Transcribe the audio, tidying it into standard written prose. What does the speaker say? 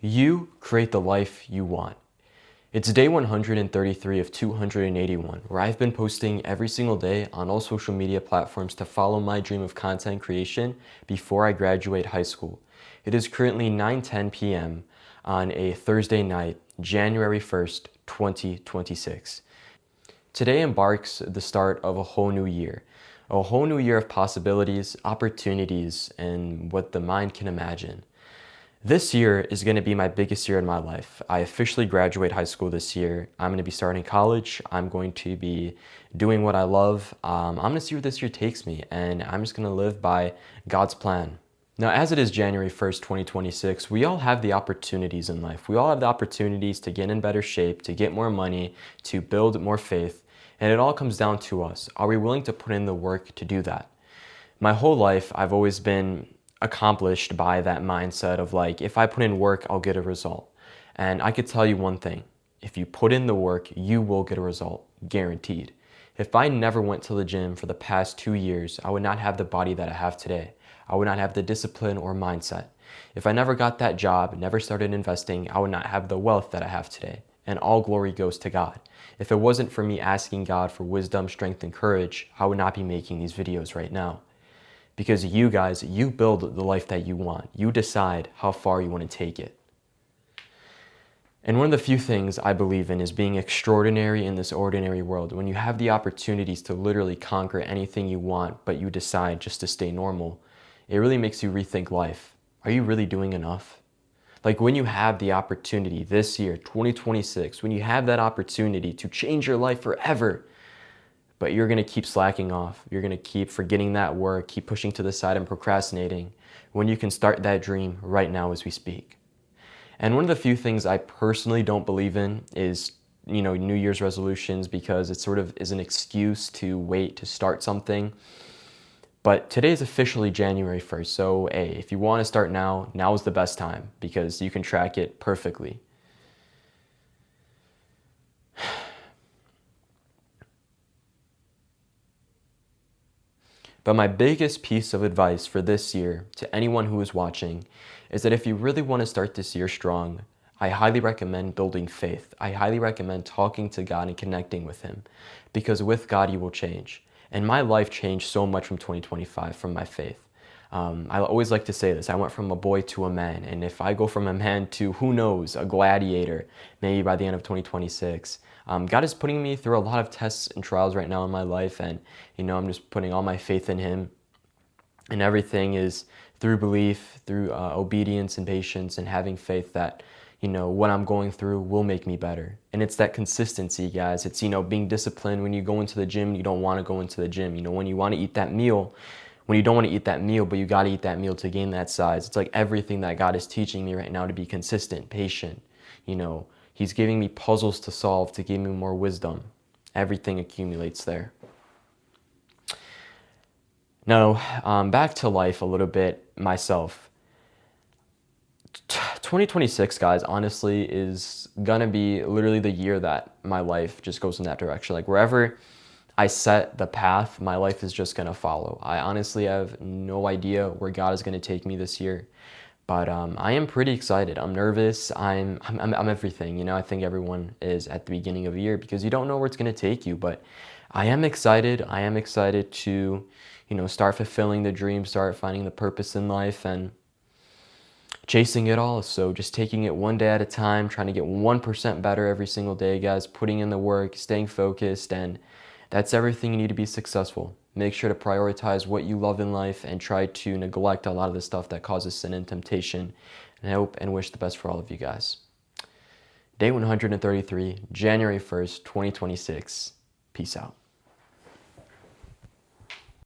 You create the life you want. It's day 133 of 281, where I've been posting every single day on all social media platforms to follow my dream of content creation before I graduate high school. It is currently 9:10 p.m. on a Thursday night, January 1st, 2026. Today embarks the start of a whole new year of possibilities, opportunities, and what the mind can imagine. This year is going to be my biggest year in my life. I officially graduate high school this year. I'm going to be starting college. I'm going to be doing what I love. I'm going to see where this year takes me, and I'm just going to live by God's plan. Now, as it is January 1st, 2026, we all have the opportunities in life. We all have the opportunities to get in better shape, to get more money, to build more faith, and it all comes down to us. Are we willing to put in the work to do that? My whole life, I've always been accomplished by that mindset of like, if I put in work, I'll get a result. And I could tell you one thing, if you put in the work, you will get a result, guaranteed. If I never went to the gym for the past 2 years, I would not have the body that I have today. I would not have the discipline or mindset. If I never got that job, never started investing, I would not have the wealth that I have today. And all glory goes to God. If it wasn't for me asking God for wisdom, strength, and courage, I would not be making these videos right now. Because you guys, you build the life that you want. You decide how far you want to take it. And one of the few things I believe in is being extraordinary in this ordinary world. When you have the opportunities to literally conquer anything you want, but you decide just to stay normal, it really makes you rethink life. Are you really doing enough? Like when you have the opportunity this year, 2026, when you have that opportunity to change your life forever, but you're going to keep slacking off. You're going to keep forgetting that work, keep pushing to the side and procrastinating when you can start that dream right now as we speak. And one of the few things I personally don't believe in is, New Year's resolutions, because it sort of is an excuse to wait to start something. But today is officially January 1st. So, hey, if you want to start now is the best time because you can track it perfectly. But my biggest piece of advice for this year to anyone who is watching is that if you really want to start this year strong, I highly recommend building faith. I highly recommend talking to God and connecting with Him, because with God you will change. And my life changed so much from 2025 from my faith. I always like to say this, I went from a boy to a man, and if I go from a man to, who knows, a gladiator, maybe by the end of 2026, God is putting me through a lot of tests and trials right now in my life, and I'm just putting all my faith in Him, and everything is through belief, through obedience and patience, and having faith that what I'm going through will make me better. And it's that consistency, guys. It's being disciplined. When you go into the gym, you don't want to go into the gym. When you want to eat that meal, when you don't want to eat that meal, but you got to eat that meal to gain that size. It's like everything that God is teaching me right now to be consistent, patient. He's giving me puzzles to solve to give me more wisdom. Everything accumulates there. Now, back to life a little bit myself. 2026, guys, honestly, is gonna be literally the year that my life just goes in that direction. Like wherever I set the path, my life is just gonna follow. I honestly have no idea where God is gonna take me this year, but I am pretty excited. I'm nervous. I'm everything. I think everyone is at the beginning of a year because you don't know where it's gonna take you. But I am excited. I am excited to, start fulfilling the dream, start finding the purpose in life, and chasing it all. So just taking it one day at a time, trying to get 1% better every single day, guys, putting in the work, staying focused, and that's everything you need to be successful. Make sure to prioritize what you love in life and try to neglect a lot of the stuff that causes sin and temptation. And I hope and wish the best for all of you guys. Day 133, January 1st, 2026. Peace out.